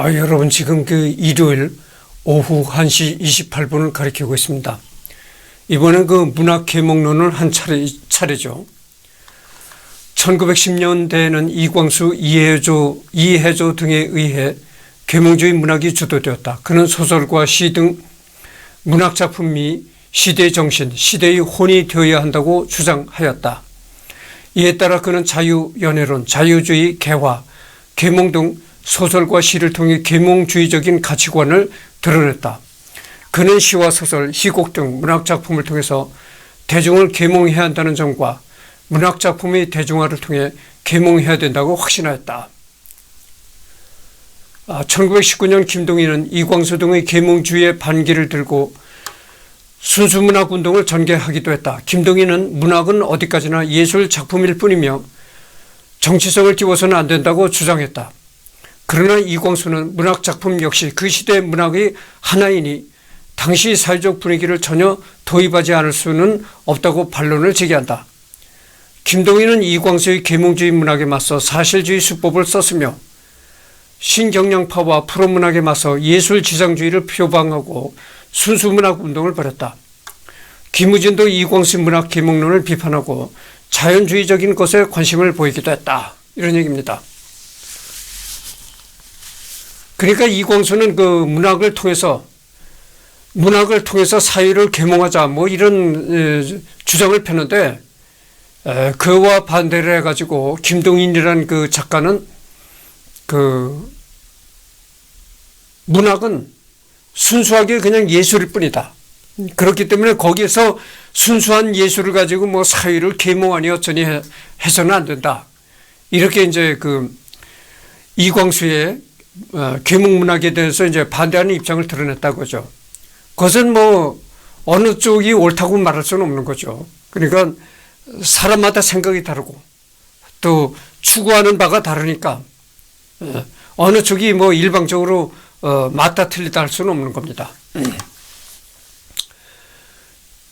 여러분 지금 일요일 오후 1시 28분을 가리키고 있습니다. 이번엔 문학 계몽론을 한 차례죠. 1910년대에는 이광수, 이해조 등에 의해 계몽주의 문학이 주도되었다. 그는 소설과 시 등 문학 작품이 시대의 정신, 시대의 혼이 되어야 한다고 주장하였다. 이에 따라 그는 자유연애론, 자유주의, 개화, 계몽 등 소설과 시를 통해 계몽주의적인 가치관을 드러냈다. 그는 시와 소설, 희곡 등 문학작품을 통해서 대중을 계몽해야 한다는 점과 문학작품의 대중화를 통해 계몽해야 된다고 확신하였다. 1919년 김동인은 이광수 등의 계몽주의의 반기를 들고 순수문학운동을 전개하기도 했다. 김동인은 문학은 어디까지나 예술작품일 뿐이며 정치성을 띄워서는 안 된다고 주장했다. 그러나 이광수는 문학작품 역시 그 시대의 문학의 하나이니 당시 사회적 분위기를 전혀 도입하지 않을 수는 없다고 반론을 제기한다. 김동인은 이광수의 계몽주의 문학에 맞서 사실주의 수법을 썼으며 신경량파와 프로문학에 맞서 예술지상주의를 표방하고 순수문학운동을 벌였다. 김우진도 이광수 문학 계몽론을 비판하고 자연주의적인 것에 관심을 보이기도 했다. 이런 얘기입니다. 그러니까 이광수는 문학을 통해서 사회를 계몽하자 이런 주장을 폈는데 그와 반대를 해가지고 김동인이라는 작가는 문학은 순수하게 그냥 예술일 뿐이다. 그렇기 때문에 거기에서 순수한 예술을 가지고 사회를 계몽하니 어쩌니 해서는 안 된다. 이렇게 이제 이광수의 계몽 문학에 대해서 이제 반대하는 입장을 드러냈다고 하죠. 그것은 어느 쪽이 옳다고 말할 수는 없는 거죠. 그러니까 사람마다 생각이 다르고 또 추구하는 바가 다르니까 어느 쪽이 일방적으로 맞다 틀리다 할 수는 없는 겁니다.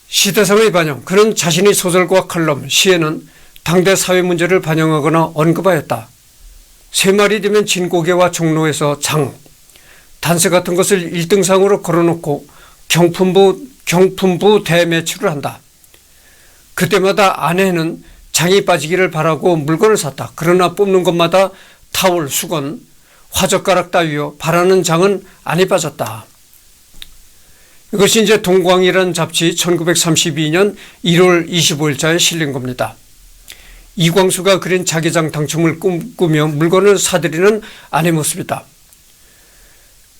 시대상의 반영. 그는 자신의 소설과 칼럼, 시에는 당대 사회 문제를 반영하거나 언급하였다. 새말이 되면 진고개와 종로에서 장, 단세 같은 것을 1등상으로 걸어놓고 경품부 대매출을 한다. 그때마다 아내는 장이 빠지기를 바라고 물건을 샀다. 그러나 뽑는 것마다 타올, 수건, 화젓가락 따위요 바라는 장은 안이 빠졌다. 이것이 이제 동광이라는 잡지 1932년 1월 25일자에 실린 겁니다. 이광수가 그린 자기장 당첨을 꿈꾸며 물건을 사들이는 아내 모습이다.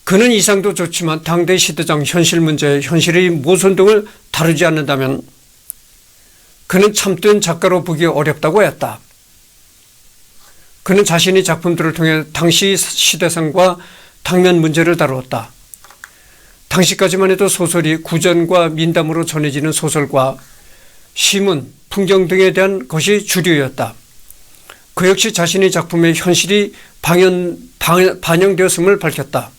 그는 이상도 좋지만 당대 시대적 현실 문제, 현실의 모순 등을 다루지 않는다면 그는 참된 작가로 보기 어렵다고 했다. 그는 자신의 작품들을 통해 당시 시대상과 당면 문제를 다루었다. 당시까지만 해도 소설이 구전과 민담으로 전해지는 소설과 시문, 풍경 등에 대한 것이 주류였다. 그 역시 자신의 작품에 현실이 반영되었음을 밝혔다.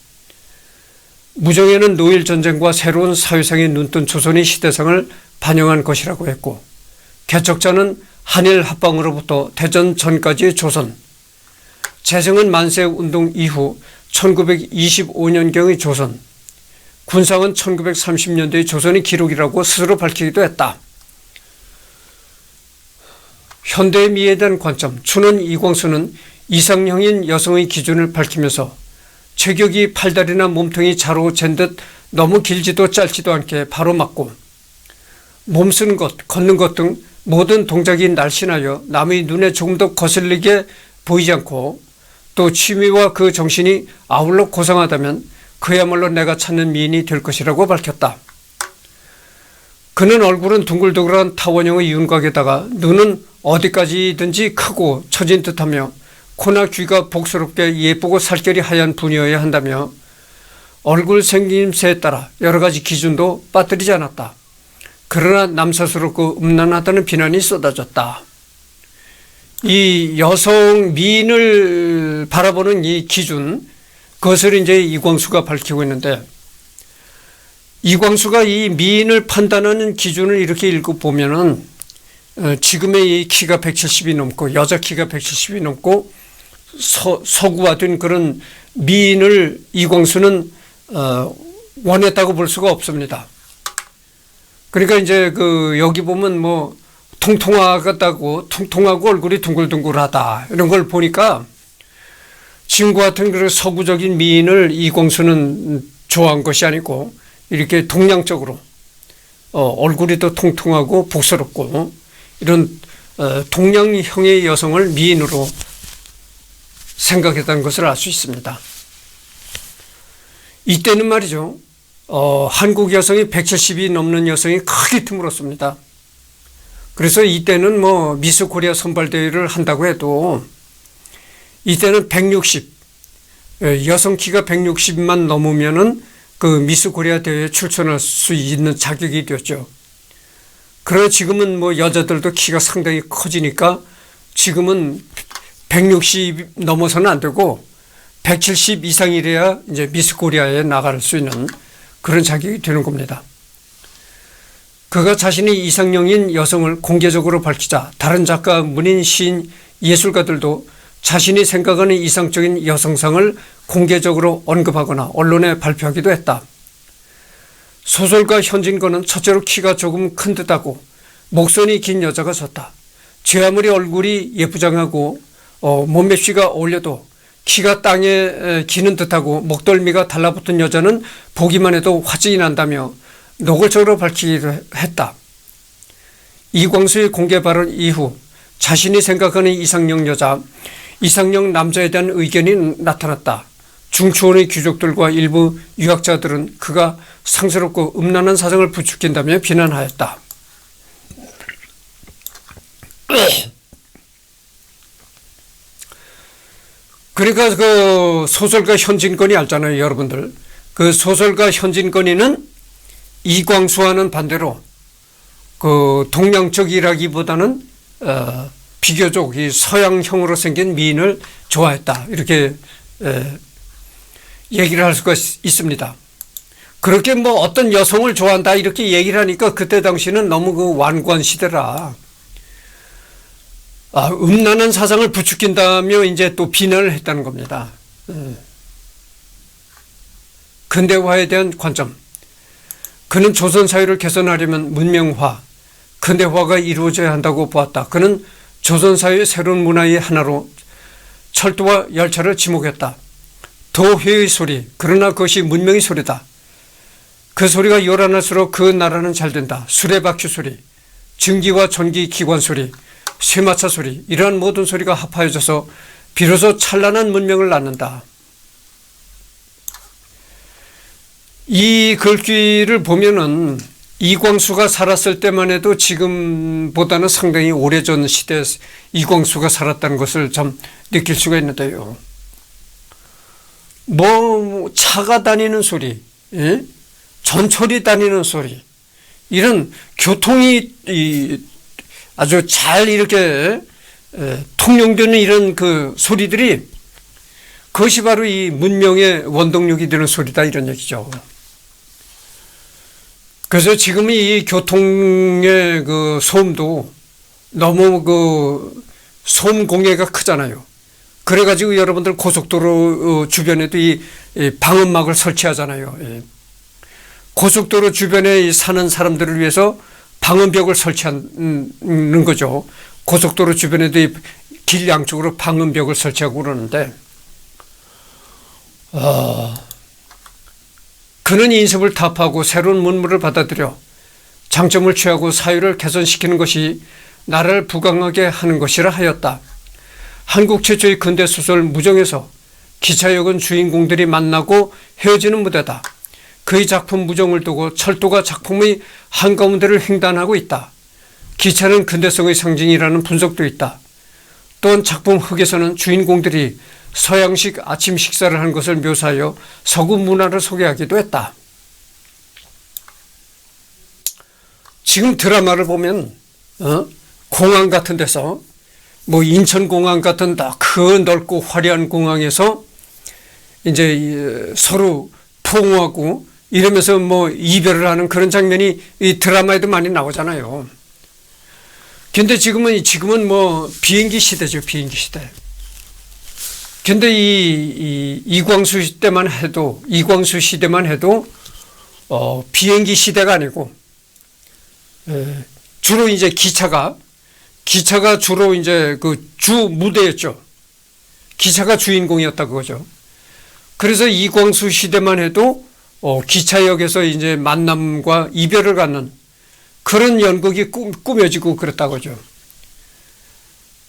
무정에는 노일전쟁과 새로운 사회상에 눈뜬 조선의 시대상을 반영한 것이라고 했고, 개척자는 한일 합방으로부터 대전 전까지의 조선, 재성은 만세운동 이후 1925년경의 조선, 군상은 1930년대의 조선의 기록이라고 스스로 밝히기도 했다. 현대의 미에 대한 관점. 춘원 이광수는 이상형인 여성의 기준을 밝히면서 체격이 팔다리나 몸통이 자로 잰 듯 너무 길지도 짧지도 않게 바로 맞고 몸 쓰는 것, 걷는 것 등 모든 동작이 날씬하여 남의 눈에 조금 더 거슬리게 보이지 않고 또 취미와 그 정신이 아울러 고상하다면 그야말로 내가 찾는 미인이 될 것이라고 밝혔다. 그는 얼굴은 둥글둥글한 타원형의 윤곽에다가 눈은 어디까지든지 크고 처진 듯하며 코나 귀가 복스럽게 예쁘고 살결이 하얀 분이어야 한다며 얼굴 생김새에 따라 여러 가지 기준도 빠뜨리지 않았다. 그러나 남사스럽고 음란하다는 비난이 쏟아졌다. 이 여성 미인을 바라보는 이 기준, 그것을 이제 이광수가 밝히고 있는데, 이광수가 이 미인을 판단하는 기준을 이렇게 읽어보면은 지금의 이 키가 170이 넘고 여자 키가 170이 넘고 서구화된 그런 미인을 이광수는 원했다고 볼 수가 없습니다. 그러니까 이제 여기 보면 뭐 통통하고 얼굴이 둥글둥글하다 이런 걸 보니까 지금과 같은 그런 서구적인 미인을 이광수는 좋아한 것이 아니고 이렇게 동양적으로 얼굴이 더 통통하고 복스럽고 이런 동양형의 여성을 미인으로 생각했다는 것을 알 수 있습니다. 이때는 말이죠. 한국 여성이 170이 넘는 여성이 크게 드물었습니다. 그래서 이때는 뭐 미스 코리아 선발대회를 한다고 해도 이때는 160, 여성 키가 160만 넘으면은 그 미스 코리아 대회에 출전할 수 있는 자격이 되었죠. 그러나 지금은 뭐 여자들도 키가 상당히 커지니까 지금은 160 넘어서는 안 되고 170 이상이래야 이제 미스 코리아에 나갈 수 있는 그런 자격이 되는 겁니다. 그가 자신이 이상형인 여성을 공개적으로 밝히자 다른 작가, 문인, 시인, 예술가들도 자신이 생각하는 이상적인 여성상을 공개적으로 언급하거나 언론에 발표하기도 했다. 소설가 현진건은 첫째로 키가 조금 큰 듯하고 목선이 긴 여자가 졌다. 제 아무리 얼굴이 예쁘장하고 몸매씨가 어울려도 키가 땅에 기는 듯하고 목덜미가 달라붙은 여자는 보기만 해도 화증이 난다며 노골적으로 밝히기도 했다. 이광수의 공개 발언 이후 자신이 생각하는 이상형 여자, 이상형 남자에 대한 의견이 나타났다. 중추원의 귀족들과 일부 유학자들은 그가 상스럽고 음란한 사정을 부추긴다며 비난하였다. 그러니까 그 소설가 현진건이 알잖아요, 여러분들. 그 소설가 현진건이는 이광수와는 반대로 그 동양적이라기보다는 비교적 이 서양형으로 생긴 미인을 좋아했다. 이렇게 얘기를 할 수가 있습니다. 그렇게 뭐 어떤 여성을 좋아한다 이렇게 얘기를 하니까 그때 당시는 너무 그 완고한 시대라. 음란한 사상을 부추긴다며 이제 또 비난을 했다는 겁니다. 근대화에 대한 관점. 그는 조선 사회를 개선하려면 문명화, 근대화가 이루어져야 한다고 보았다. 그는 조선 사회의 새로운 문화의 하나로 철도와 열차를 지목했다. 도회의 소리, 그러나 그것이 문명의 소리다. 그 소리가 요란할수록 그 나라는 잘 된다. 수레바퀴 소리, 증기와 전기 기관 소리, 쇠마차 소리, 이러한 모든 소리가 합하여져서 비로소 찬란한 문명을 낳는다. 이 글귀를 보면은 이광수가 살았을 때만 해도 지금보다는 상당히 오래전 시대에 이광수가 살았다는 것을 좀 느낄 수가 있는데요. 뭐 차가 다니는 소리, 전철이 다니는 소리, 이런 교통이 아주 잘 이렇게 통용되는 이런 그 소리들이 그것이 바로 이 문명의 원동력이 되는 소리다 이런 얘기죠. 그래서 지금 이 교통의 그 소음도 너무 그 소음 공해가 크잖아요. 그래가지고 여러분들 고속도로 주변에도 이 방음막을 설치하잖아요. 고속도로 주변에 사는 사람들을 위해서 방음벽을 설치하는 거죠. 고속도로 주변에도 길 양쪽으로 방음벽을 설치하고 그러는데, 그는 인습을 타파하고 새로운 문물을 받아들여 장점을 취하고 사회를 개선시키는 것이 나라를 부강하게 하는 것이라 하였다. 한국 최초의 근대소설 무정에서 기차역은 주인공들이 만나고 헤어지는 무대다. 그의 작품 무정을 두고 철도가 작품의 한가운데를 횡단하고 있다. 기차는 근대성의 상징이라는 분석도 있다. 또한 작품 흑에서는 주인공들이 서양식 아침 식사를 한 것을 묘사하여 서구 문화를 소개하기도 했다. 지금 드라마를 보면 공항 같은 데서 뭐 인천공항 같은 큰 넓고 화려한 공항에서 이제 서로 포옹하고 이러면서 뭐 이별을 하는 그런 장면이 이 드라마에도 많이 나오잖아요. 근데 지금은 뭐 비행기 시대죠, 비행기 시대. 근데 이광수 시대만 해도 비행기 시대가 아니고 주로 이제 기차가 주로 이제 그 주 무대였죠. 기차가 주인공이었다 그거죠. 그래서 이광수 시대만 해도 기차역에서 이제 만남과 이별을 갖는 그런 연극이 꾸며지고 그랬다고죠.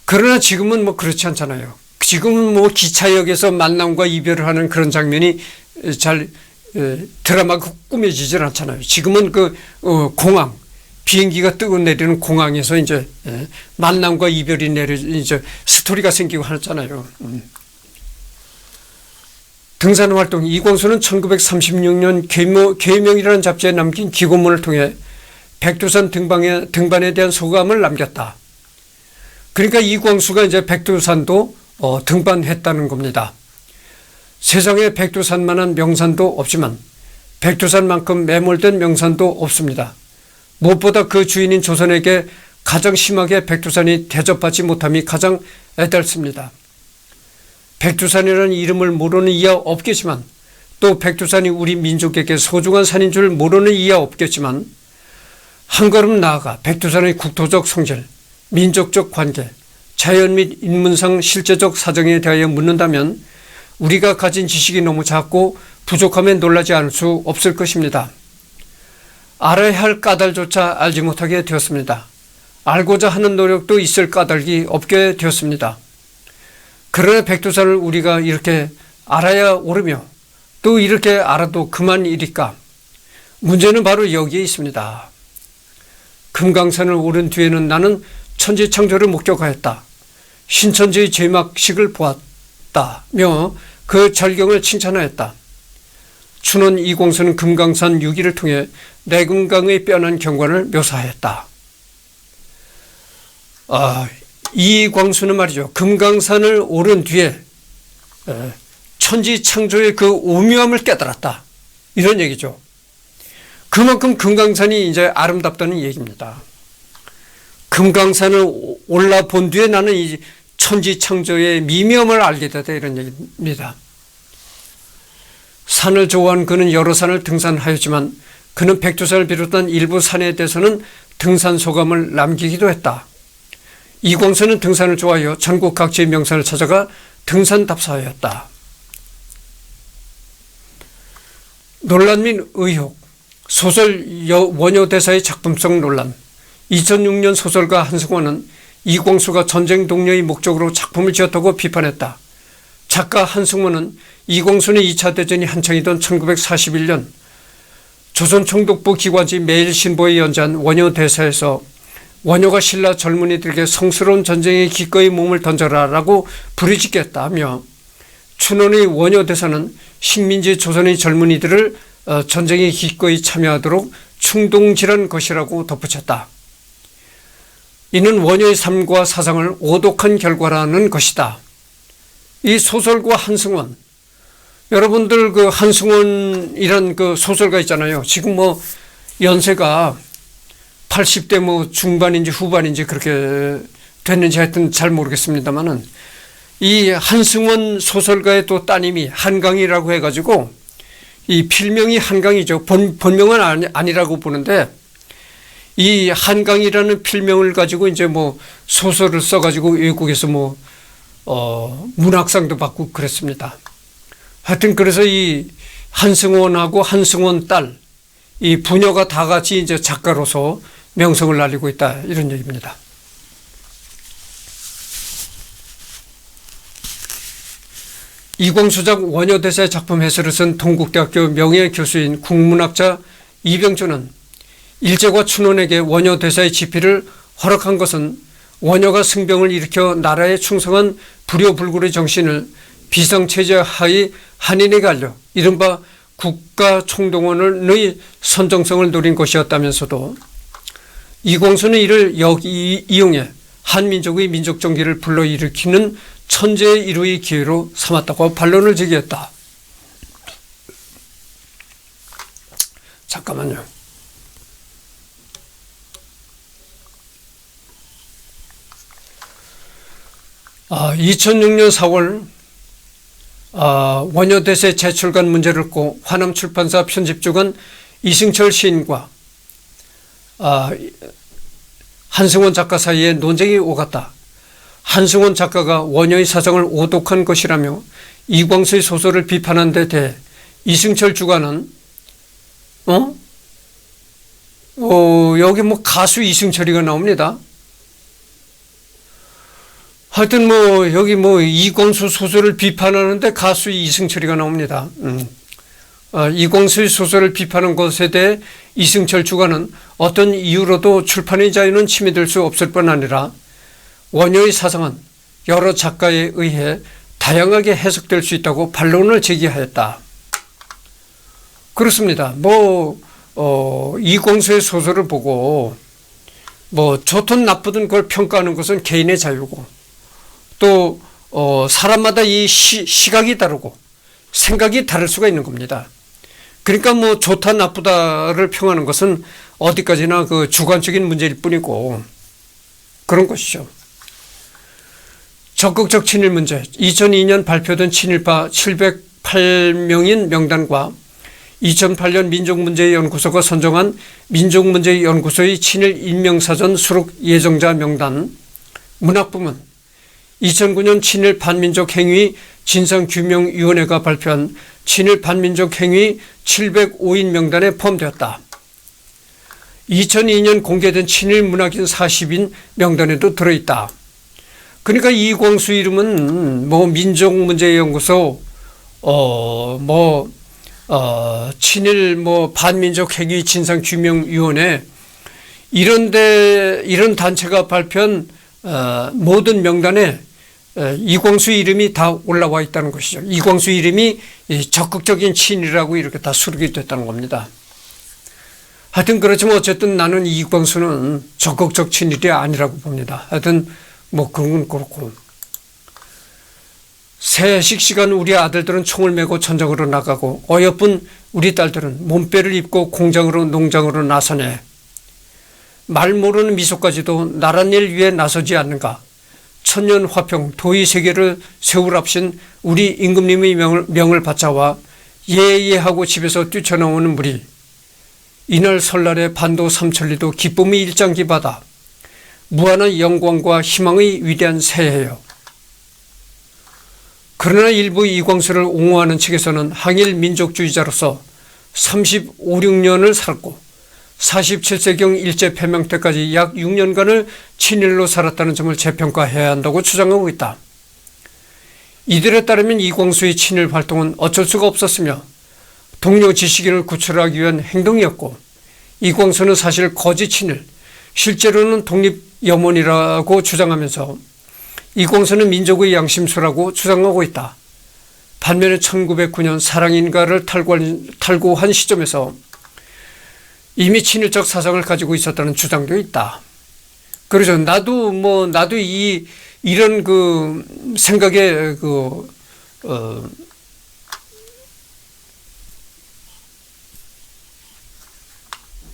그러나 지금은 뭐 그렇지 않잖아요. 지금은 뭐 기차역에서 만남과 이별을 하는 그런 장면이 잘 드라마가 꾸며지질 않잖아요. 지금은 공항, 비행기가 뜨고 내리는 공항에서 이제 만남과 이별이 이제 스토리가 생기고 하잖아요. 등산 활동, 이광수는 1936년 계명이라는 잡지에 남긴 기고문을 통해 백두산 등반에 대한 소감을 남겼다. 그러니까 이광수가 이제 백두산도 등반했다는 겁니다. 세상에 백두산만한 명산도 없지만 백두산만큼 매몰된 명산도 없습니다. 무엇보다 그 주인인 조선에게 가장 심하게 백두산이 대접받지 못함이 가장 애달습니다. 백두산이라는 이름을 모르는 이야 없겠지만 또 백두산이 우리 민족에게 소중한 산인 줄 모르는 이야 없겠지만 한 걸음 나아가 백두산의 국토적 성질, 민족적 관계, 자연 및 인문상 실제적 사정에 대하여 묻는다면 우리가 가진 지식이 너무 작고 부족함에 놀라지 않을 수 없을 것입니다. 알아야 할 까닭조차 알지 못하게 되었습니다. 알고자 하는 노력도 있을 까닭이 없게 되었습니다. 그러나 백두산을 우리가 이렇게 알아야 오르며 또 이렇게 알아도 그만 일일까? 문제는 바로 여기에 있습니다. 금강산을 오른 뒤에는 나는 천지창조를 목격하였다. 신천지의 제막식을 보았다며 그 절경을 칭찬하였다. 춘원 이광수는 금강산 6기를 통해 내금강의 빼어난 경관을 묘사하였다. 이광수는 말이죠. 금강산을 오른 뒤에 천지창조의 그 오묘함을 깨달았다. 이런 얘기죠. 그만큼 금강산이 이제 아름답다는 얘기입니다. 금강산을 올라본 뒤에 나는 이 천지창조의 미묘함을 알게 되다 이런 얘기입니다. 산을 좋아한 그는 여러 산을 등산하였지만 그는 백두산을 비롯한 일부 산에 대해서는 등산 소감을 남기기도 했다. 이광수는 등산을 좋아하여 전국 각지의 명산을 찾아가 등산 답사하였다. 논란 및 의혹, 소설 원효대사의 작품성 논란. 2006년 소설가 한승원은 이광수가 전쟁 동료의 목적으로 작품을 지었다고 비판했다. 작가 한승원은 이광수는 2차 대전이 한창이던 1941년 조선 총독부 기관지 매일신보에 연재한 원효대사에서 원효가 신라 젊은이들에게 성스러운 전쟁에 기꺼이 몸을 던져라 라고 부르짖겠다며 춘원의 원효대사는 식민지 조선의 젊은이들을 전쟁에 기꺼이 참여하도록 충동질한 것이라고 덧붙였다. 이는 원효의 삶과 사상을 오독한 결과라는 것이다. 이 소설가 한승원, 여러분들 그 한승원이란 그 소설가 있잖아요. 지금 뭐 연세가 80대 뭐 중반인지 후반인지 그렇게 됐는지 하여튼 잘 모르겠습니다만은 이 한승원 소설가의 또 따님이 한강이라고 해가지고 이 필명이 한강이죠. 본명은 아니라고 보는데 이 한강이라는 필명을 가지고 이제 뭐 소설을 써가지고 외국에서 뭐 문학상도 받고 그랬습니다. 하여튼 그래서 이 한승원하고 한승원 딸 이 부녀가 다 같이 이제 작가로서 명성을 날리고 있다 이런 얘기입니다. 이광수작 원효대사의 작품 해설을 쓴 동국대학교 명예교수인 국문학자 이병조는 일제가 춘원에게 원효대사의 집필을 허락한 것은 원효가 승병을 일으켜 나라에 충성한 불효불굴의 정신을 비상체제 하의 한인에게 알려 이른바 국가총동원의 선정성을 노린 것이었다면서도 이광수는 이를 이용해 한민족의 민족정기를 불러일으키는 천재의 일우의 기회로 삼았다고 반론을 제기했다. 잠깐만요. 아, 2006년 4월 원효대세 재출간 문제를 고 화남출판사 편집주간 이승철 시인과 한승원 작가 사이에 논쟁이 오갔다. 한승원 작가가 원효의 사정을 오독한 것이라며 이광수의 소설을 비판한 데 대해 이승철 주간은 여기 뭐 가수 이승철이가 나옵니다. 하여튼 뭐 여기 뭐 이광수 소설을 비판하는데 가수 이승철이가 나옵니다. 이광수의 소설을 비판한 것에 대해 이승철 주간은 어떤 이유로도 출판의 자유는 침해될 수 없을 뿐 아니라 원효의 사상은 여러 작가에 의해 다양하게 해석될 수 있다고 반론을 제기하였다. 그렇습니다. 이광수의 소설을 보고 좋든 나쁘든 그걸 평가하는 것은 개인의 자유고, 또 사람마다 이 시각이 다르고 생각이 다를 수가 있는 겁니다. 그러니까 좋다 나쁘다를 평하는 것은 어디까지나 그 주관적인 문제일 뿐이고 그런 것이죠. 적극적 친일 문제. 2002년 발표된 친일파 708명인 명단과 2008년 민족문제연구소가 선정한 민족문제연구소의 친일 인명사전 수록 예정자 명단. 문학부문 2009년 친일 반민족 행위 진상규명위원회가 발표한 친일 반민족 행위 705인 명단에 포함되었다. 2002년 공개된 친일 문학인 40인 명단에도 들어있다. 그러니까 이광수 이름은 민족문제연구소 친일 반민족 행위 진상규명위원회 이런 단체가 발표한 모든 명단에 이광수 이름이 다 올라와 있다는 것이죠. 이광수 이름이 적극적인 친일이라고 이렇게 다 수록이 됐다는 겁니다. 하여튼 그렇지만 어쨌든 나는 이광수는 적극적 친일이 아니라고 봅니다. 하여튼 그건 그렇고, 새식 시간 우리 아들들은 총을 메고 전장으로 나가고 어여쁜 우리 딸들은 몸빼를 입고 공장으로 농장으로 나서네. 말 모르는 미소까지도 나란 일 위해 나서지 않는가. 천년 화평 도의 세계를 세우랍신 우리 임금님의 명을 받자와 예예하고 집에서 뛰쳐나오는 무리. 이날 설날에 반도 삼천리도 기쁨의 일장기바다. 무한한 영광과 희망의 위대한 새해요. 그러나 일부 이광수를 옹호하는 측에서는 항일 민족주의자로서 35, 6년을 살았고 47세경 일제 패명 때까지 약 6년간을 친일로 살았다는 점을 재평가해야 한다고 주장하고 있다. 이들에 따르면 이광수의 친일 활동은 어쩔 수가 없었으며 동료 지식인을 구출하기 위한 행동이었고, 이광수는 사실 거짓 친일, 실제로는 독립염원이라고 주장하면서 이광수는 민족의 양심수라고 주장하고 있다. 반면에 1909년 사랑인가를 탈고한 시점에서 이미 친일적 사상을 가지고 있었다는 주장도 있다. 그래서 나도 이런 생각에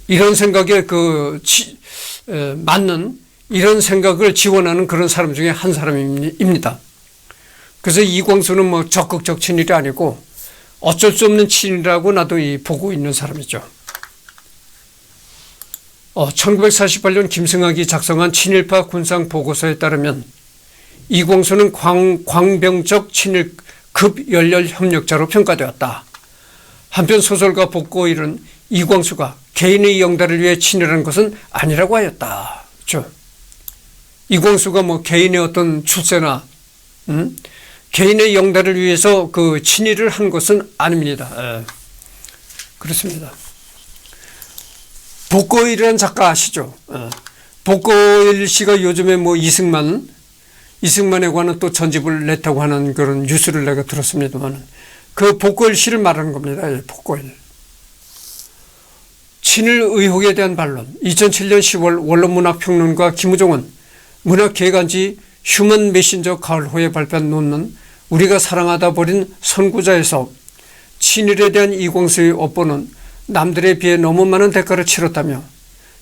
이런 생각에 맞는 이런 생각을 지원하는 그런 사람 중에 한 사람입니다. 그래서 이광수는 적극적 친일이 아니고 어쩔 수 없는 친일이라고 나도 보고 있는 사람이죠. 1948년 김승학이 작성한 친일파 군상 보고서에 따르면 이광수는 광병적 친일 급열렬 협력자로 평가되었다. 한편 소설가 복고일은 이광수가 개인의 영달을 위해 친일한 것은 아니라고 하였다. 그렇죠? 이광수가 개인의 어떤 출세나 개인의 영달을 위해서 친일을 한 것은 아닙니다. 그렇습니다. 복고일이라는 작가 아시죠? 복고일 씨가 요즘에 이승만에 관한 또 전집을 냈다고 하는 그런 뉴스를 내가 들었습니다만, 그 복고일 씨를 말하는 겁니다. 복고일. 친일 의혹에 대한 반론. 2007년 10월 원로문학평론가 김우종은 문학계간지 휴먼 메신저 가을호에 발표한 논문 우리가 사랑하다 버린 선구자에서 친일에 대한 이광수의 업보는 남들에 비해 너무 많은 대가를 치렀다며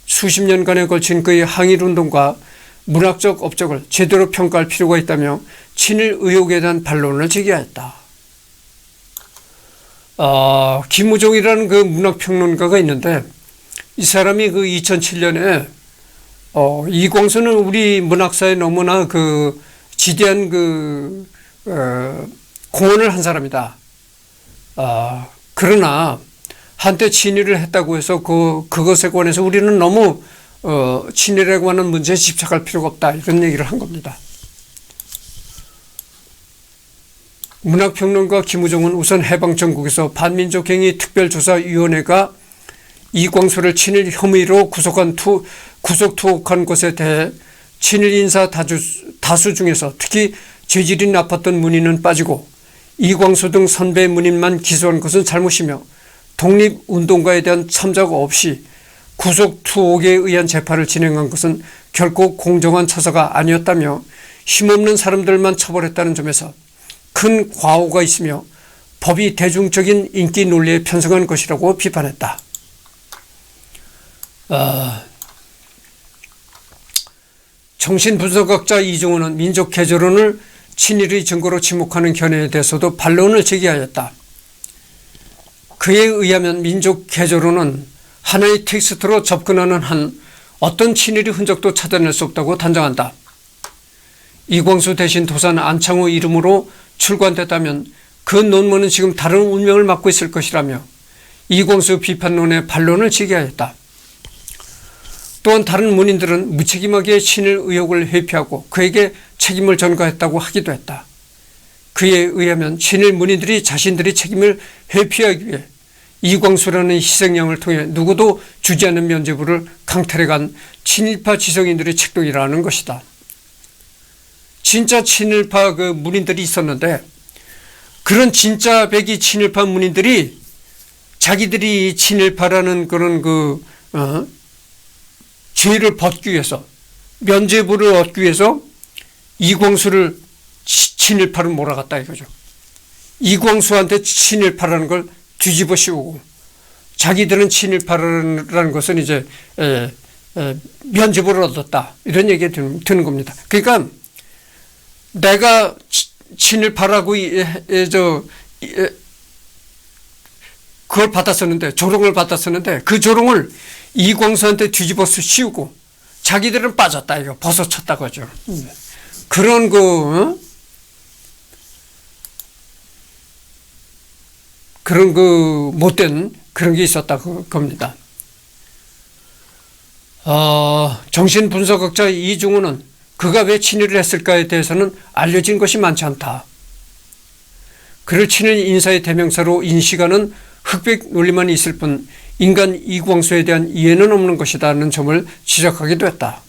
수십 년간에 걸친 그의 항일운동과 문학적 업적을 제대로 평가할 필요가 있다며 친일 의혹에 대한 반론을 제기하였다. 김우종이라는 그 문학평론가가 있는데 이 사람이 그 2007년에 이광수는 우리 문학사에 너무나 그 지대한 그 공헌을 한 사람이다. 그러나 한때 친일을 했다고 해서 그것에 관해서 우리는 너무 친일에 관한 문제에 집착할 필요가 없다. 이런 얘기를 한 겁니다. 문학평론가 김우종은 우선 해방정국에서 반민족행위 특별조사위원회가 이광수를 친일 혐의로 구속 투옥한 것에 대해 친일 인사 다수 중에서 특히 죄질이 나빴던 문인은 빠지고 이광수 등 선배 문인만 기소한 것은 잘못이며 독립운동가에 대한 참작 없이 구속 투옥에 의한 재판을 진행한 것은 결코 공정한 처사가 아니었다며 힘없는 사람들만 처벌했다는 점에서 큰 과오가 있으며 법이 대중적인 인기 논리에 편성한 것이라고 비판했다. 정신분석학자 이종호는 민족개조론을 친일의 증거로 지목하는 견해에 대해서도 반론을 제기하였다. 그에 의하면 민족개조론은 하나의 텍스트로 접근하는 한 어떤 친일의 흔적도 찾아낼 수 없다고 단정한다. 이광수 대신 도산 안창호 이름으로 출간됐다면 그 논문은 지금 다른 운명을 맞고 있을 것이라며 이광수 비판론의 반론을 제기하였다. 또한 다른 문인들은 무책임하게 친일 의혹을 회피하고 그에게 책임을 전가했다고 하기도 했다. 그에 의하면 친일 문인들이 자신들의 책임을 회피하기 위해 이광수라는 희생양을 통해 누구도 주지 않은 면죄부를 강탈해간 친일파 지성인들의 책동이라는 것이다. 진짜 친일파 그 문인들이 있었는데 그런 진짜 백이 친일파 문인들이 자기들이 친일파라는 그런 죄를 벗기 위해서 면죄부를 얻기 위해서 이광수를 친일파로 몰아갔다 이거죠. 이광수한테 친일파라는 걸 뒤집어 씌우고 자기들은 친일파라는 것은 이제 면죄부를 얻었다 이런 얘기가 드는 겁니다. 그러니까 내가 친일파라고 그걸 받았었는데 조롱을 받았었는데 그 조롱을 이광수한테 뒤집어 씌우고 자기들은 빠졌다 이거 벗어쳤다 거죠. 그런 그런 못된 그런 게 있었다 겁니다. 정신분석학자 이중호는 그가 왜 친일을 했을까에 대해서는 알려진 것이 많지 않다. 그를 친일 인사의 대명사로 인식하는 흑백 논리만 있을 뿐 인간 이광수에 대한 이해는 없는 것이다는 점을 지적하기도 했다.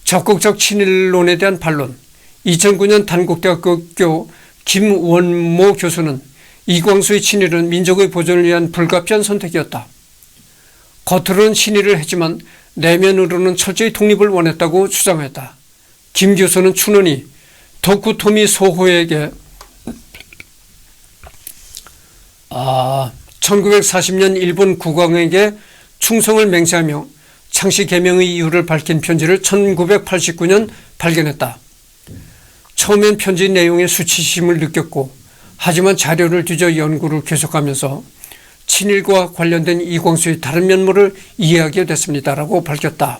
적극적 친일론에 대한 반론. 2009년 단국대학교 김원모 교수는 이광수의 친일은 민족의 보존을 위한 불가피한 선택이었다. 겉으로는 친일을 했지만 내면으로는 철저히 독립을 원했다고 주장했다. 김 교수는 춘원이 덕후토미 소호에게 1940년 일본 국왕에게 충성을 맹세하며 창씨 개명의 이유를 밝힌 편지를 1989년 발견했다. 처음엔 편지 내용에 수치심을 느꼈고 하지만 자료를 뒤져 연구를 계속하면서 친일과 관련된 이광수의 다른 면모를 이해하게 됐습니다라고 밝혔다.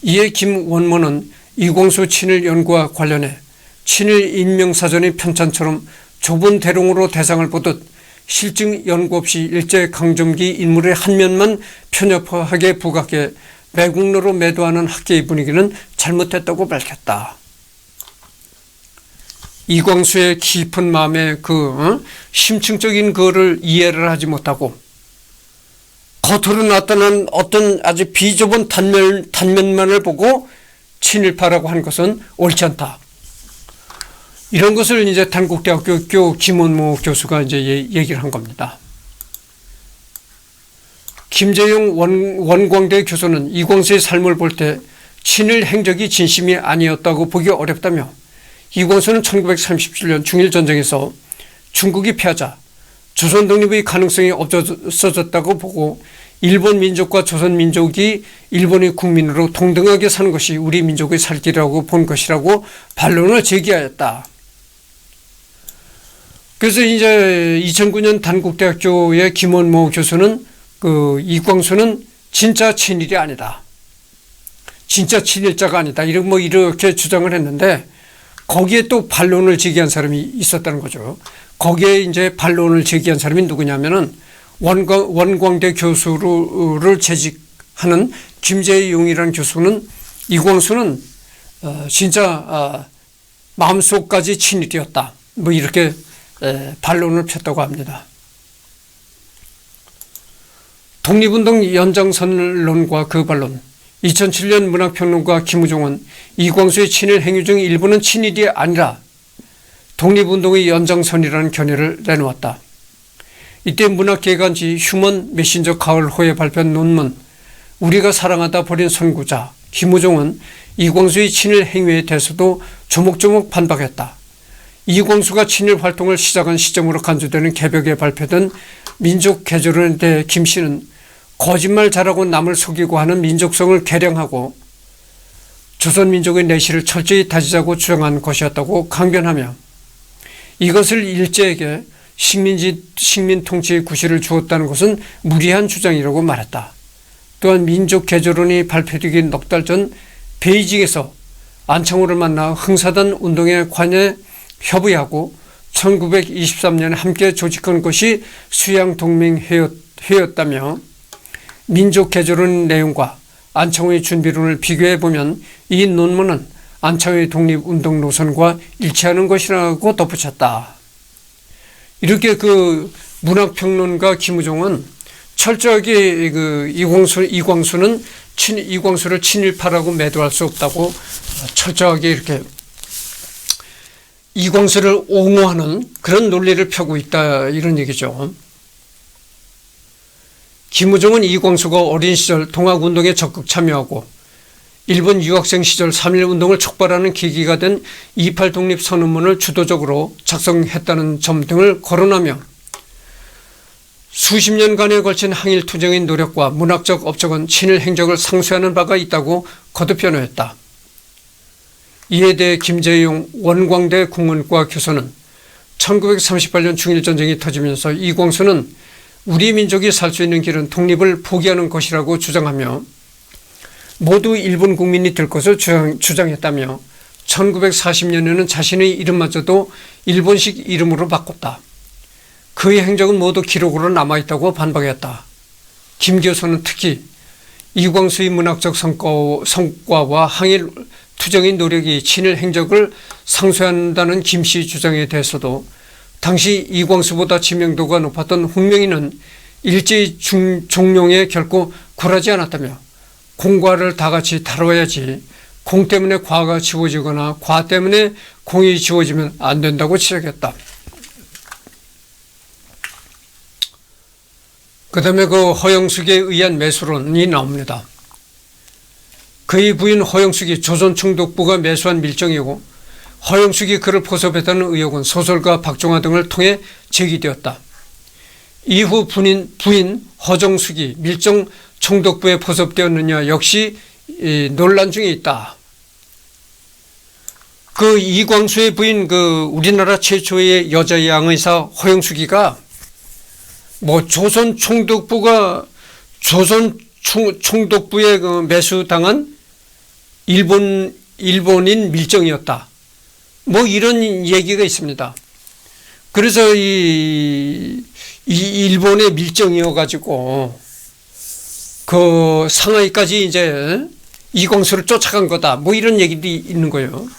이에 김원모는 이광수 친일 연구와 관련해 친일 인명사전의 편찬처럼 좁은 대롱으로 대상을 보듯 실증 연구 없이 일제강점기 인물의 한 면만 편협하게 부각해 매국노로 매도하는 학계의 분위기는 잘못했다고 밝혔다. 이광수의 깊은 마음의 심층적인 그거를 이해를 하지 못하고 겉으로 나타난 어떤 아주 비좁은 단면만을 보고 친일파라고 하는 것은 옳지 않다. 이런 것을 이제 단국대학교 김원모 교수가 이제 얘기를 한 겁니다. 김재용 원광대 교수는 이광수의 삶을 볼 때 친일 행적이 진심이 아니었다고 보기 어렵다며 이광수는 1937년 중일전쟁에서 중국이 패하자 조선 독립의 가능성이 없어졌다고 보고 일본 민족과 조선 민족이 일본의 국민으로 동등하게 사는 것이 우리 민족의 살 길이라고 본 것이라고 반론을 제기하였다. 그래서 이제 2009년 단국대학교의 김원모 교수는 이광수는 진짜 친일이 아니다. 진짜 친일자가 아니다. 이렇게 주장을 했는데 거기에 또 반론을 제기한 사람이 있었다는 거죠. 거기에 이제 반론을 제기한 사람이 누구냐면은 원광대 교수를 재직하는 김재용이라는 교수는 이광수는 진짜 마음속까지 친일이었다. 이렇게 반론을 폈다고 합니다. 독립운동 연장선론과 그 반론. 2007년 문학평론가 김우종은 이광수의 친일 행위 중 일부는 친일이 아니라 독립운동의 연장선이라는 견해를 내놓았다. 이때 문학계간지 휴먼 메신저 가을호에 발표한 논문 우리가 사랑하다 버린 선구자 김우종은 이광수의 친일 행위에 대해서도 조목조목 반박했다. 이광수가 친일 활동을 시작한 시점으로 간주되는 개벽에 발표된 민족개조론에 대해 김 씨는 거짓말 잘하고 남을 속이고 하는 민족성을 개량하고 조선민족의 내실을 철저히 다지자고 주장한 것이었다고 강변하며 이것을 일제에게 식민 통치의 구실을 주었다는 것은 무리한 주장이라고 말했다. 또한 민족개조론이 발표되기 넉 달 전 베이징에서 안창호를 만나 흥사단 운동에 관여 협의하고 1923년에 함께 조직한 것이 수양동맹회였다며 민족개조론 내용과 안창호의 준비론을 비교해보면 이 논문은 안창호의 독립운동 노선과 일치하는 것이라고 덧붙였다. 이렇게 문학평론가 김우종은 철저하게 이광수는 이광수를 친일파라고 매도할 수 없다고 철저하게 이렇게 이광수를 옹호하는 그런 논리를 펴고 있다 이런 얘기죠. 김우종은 이광수가 어린 시절 동학운동에 적극 참여하고 일본 유학생 시절 3.1운동을 촉발하는 계기가 된 28 독립선언문을 주도적으로 작성했다는 점 등을 거론하며 수십 년간에 걸친 항일투쟁의 노력과 문학적 업적은 친일 행적을 상쇄하는 바가 있다고 거듭 변호했다. 이에 대해 김재용 원광대 국문과 교수는 1938년 중일전쟁이 터지면서 이광수는 우리 민족이 살 수 있는 길은 독립을 포기하는 것이라고 주장하며 모두 일본 국민이 될 것을 주장했다며 1940년에는 자신의 이름마저도 일본식 이름으로 바꿨다. 그의 행적은 모두 기록으로 남아있다고 반박했다. 김 교수는 특히 이광수의 문학적 성과와 항일 투쟁의 노력이 친일 행적을 상쇄한다는 김 씨 주장에 대해서도 당시 이광수보다 지명도가 높았던 홍명희는 일제의 종룡에 결코 굴하지 않았다며 공과를 다 같이 다뤄야지 공 때문에 과가 지워지거나 과 때문에 공이 지워지면 안 된다고 지적했다. 그 다음에 허영숙에 의한 매수론이 나옵니다. 그의 부인 허영숙이 조선총독부가 매수한 밀정이고 허영숙이 그를 포섭했다는 의혹은 소설가 박종화 등을 통해 제기되었다. 이후 부인 허정숙이 밀정 총독부에 포섭되었느냐 역시 논란 중에 있다. 이광수의 부인 우리나라 최초의 여자 양의사 허영숙이가 조선 총독부에 매수당한 일본인 밀정이었다. 이런 얘기가 있습니다. 그래서 이 일본의 밀정이어가지고 상하이까지 이제 이광수를 쫓아간 거다. 이런 얘기도 있는 거예요.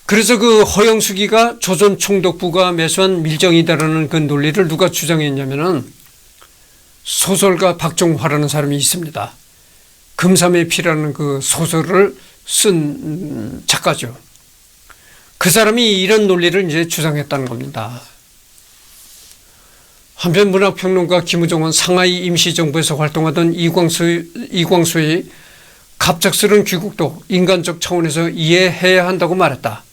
그래서 허영숙이가 조선 총독부가 매수한 밀정이다라는 그 논리를 누가 주장했냐면은 소설가 박종화라는 사람이 있습니다. 금삼의 피라는 그 소설을 쓴 작가죠. 그 사람이 이런 논리를 이제 주장했다는 겁니다. 한편 문학평론가 김우종은 상하이 임시정부에서 활동하던 이광수의 갑작스러운 귀국도 인간적 차원에서 이해해야 한다고 말했다.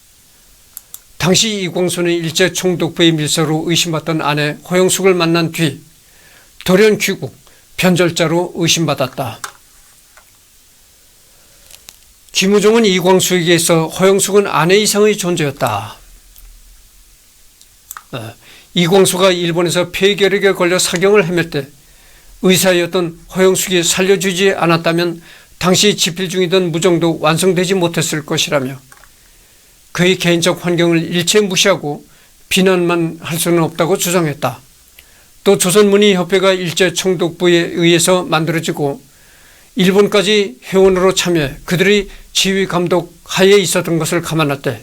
당시 이광수는 일제 총독부의 밀서로 의심받던 아내 허영숙을 만난 뒤 돌연 귀국, 변절자로 의심받았다. 김우종은 이광수에게 있어 허영숙은 아내 이상의 존재였다. 이광수가 일본에서 폐결핵에 걸려 사경을 헤맬 때 의사였던 허영숙이 살려주지 않았다면 당시 집필 중이던 무정도 완성되지 못했을 것이라며 그의 개인적 환경을 일체 무시하고 비난만 할 수는 없다고 주장했다. 또 조선문의협회가 일제총독부에 의해서 만들어지고 일본까지 회원으로 참여해 그들의 지휘 감독 하에 있었던 것을 감안할 때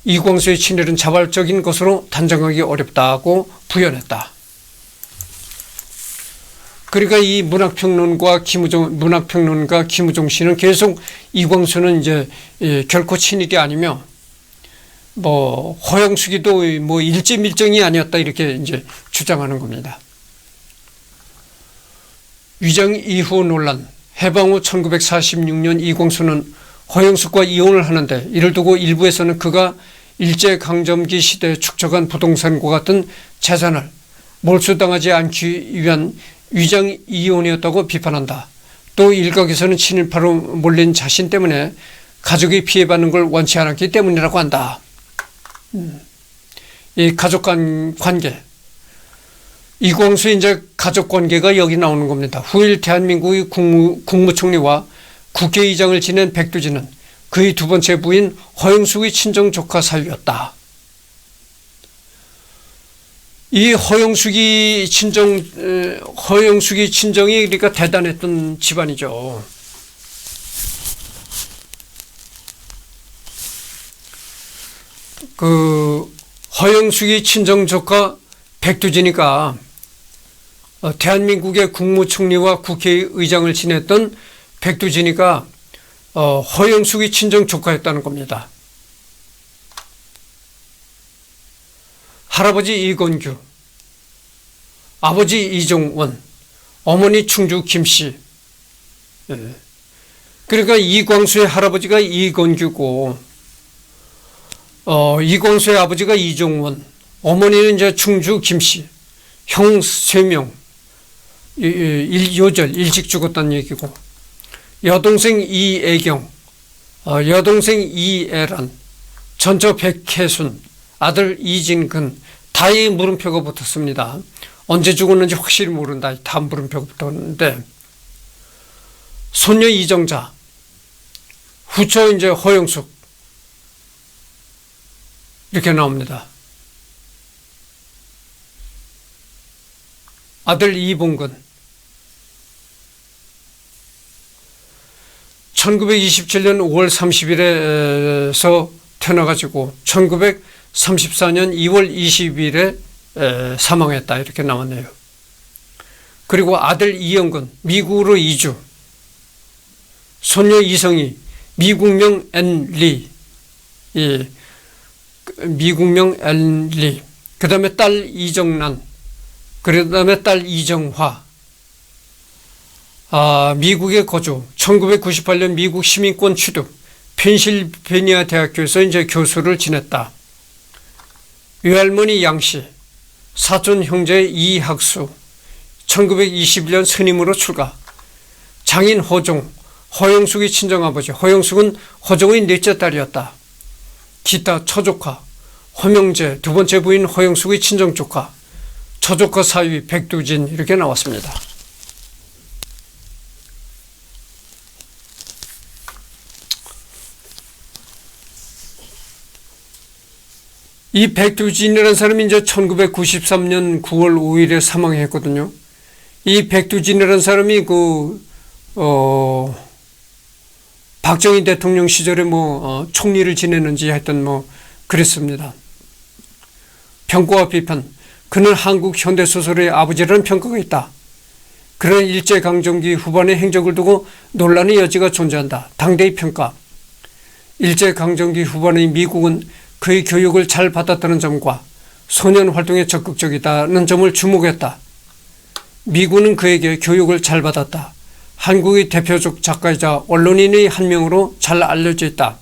이광수의 친일은 자발적인 것으로 단정하기 어렵다고 부연했다. 그러니까 이 문학평론가 김우종 씨는 계속 이광수는 이제 결코 친일이 아니며 허영숙이도 일제 밀정이 아니었다 이렇게 이제 주장하는 겁니다. 위장 이후 논란. 해방 후 1946년 이광수는 허영숙과 이혼을 하는데 이를 두고 일부에서는 그가 일제강점기 시대에 축적한 부동산과 같은 재산을 몰수당하지 않기 위한 위장 이혼이었다고 비판한다. 또 일각에서는 친일파로 몰린 자신 때문에 가족이 피해받는 걸 원치 않았기 때문이라고 한다. 이 가족 관계. 이광수의 이제 가족 관계가 여기 나오는 겁니다. 후일 대한민국의 국무총리와 국회의장을 지낸 백두진은 그의 두 번째 부인 허영숙의 친정 조카 사위였다. 이 허영숙이 친정이 그러니까 대단했던 집안이죠. 그 허영숙이 친정 조카 백두진이가 대한민국의 국무총리와 국회의장을 지냈던 백두진이가 허영숙이 친정 조카였다는 겁니다. 할아버지 이건규, 아버지 이종원, 어머니 충주 김씨. 그러니까 이광수의 할아버지가 이건규고, 이광수의 아버지가 이종원, 어머니는 이제 충주 김씨, 형 3명, 요절 일찍 죽었다는 얘기고, 여동생 이애경, 여동생 이애란, 전처 백혜순, 아들 이진근, 다의 물음표가 붙었습니다. 언제 죽었는지 확실히 모른다. 다 물음표가 붙었는데, 손녀 이정자, 후처 이제 허영숙, 이렇게 나옵니다. 아들 이봉근. 1927년 5월 30일에서 태어나가지고 1934년 2월 20일에 사망했다. 이렇게 나왔네요. 그리고 아들 이영근, 미국으로 이주. 손녀 이성희, 미국명 앤리. 미국명 앤리. 그 다음에 딸 이정란. 그 다음에 딸 이정화. 미국에 거주. 1998년 미국 시민권 취득. 펜실베니아 대학교에서 이제 교수를 지냈다. 외할머니 양씨, 사촌 형제 이학수, 1921년 스님으로 출가. 장인 허종, 허영숙의 친정아버지. 허영숙은 허종의 넷째 딸이었다. 기타 처조카, 허명재, 두 번째 부인 허영숙의 친정조카, 처조카 사위 백두진 이렇게 나왔습니다. 이 백두진이라는 사람이 이제 1993년 9월 5일에 사망했거든요. 이 백두진이라는 사람이 박정희 대통령 시절에 총리를 지냈는지 하여튼 그랬습니다. 평가와 비판. 그는 한국 현대소설의 아버지라는 평가가 있다. 그런 일제강점기 후반의 행적을 두고 논란의 여지가 존재한다. 당대의 평가. 일제강점기 후반의 미국은 그의 교육을 잘 받았다는 점과 소년 활동에 적극적이다는 점을 주목했다. 미군은 그에게 교육을 잘 받았다. 한국의 대표적 작가이자 언론인의 한 명으로 잘 알려져 있다.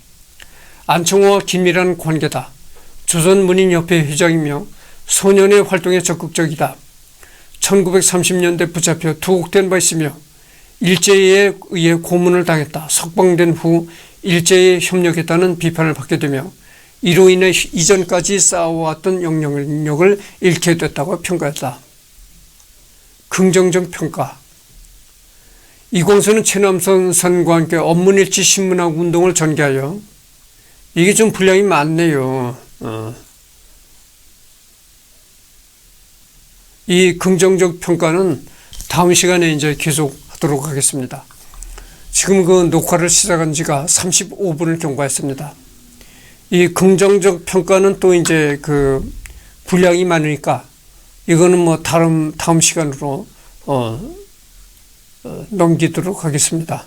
안청호와 긴밀한 관계다. 조선문인협회 회장이며 소년의 활동에 적극적이다. 1930년대 붙잡혀 투옥된 바 있으며 일제에 의해 고문을 당했다. 석방된 후 일제에 협력했다는 비판을 받게 되며 이로 인해 이전까지 쌓아왔던 영향력을 잃게 됐다고 평가했다. 긍정적 평가. 이공수는 최남선 선과 함께 업문일치 신문학 운동을 전개하여 이게 좀 분량이 많네요. 이 긍정적 평가는 다음 시간에 이제 계속 하도록 하겠습니다. 지금 그 녹화를 시작한 지가 35분을 경과했습니다. 이 긍정적 평가는 또 이제 그 분량이 많으니까 이거는 뭐 다음 시간으로 넘기도록 하겠습니다.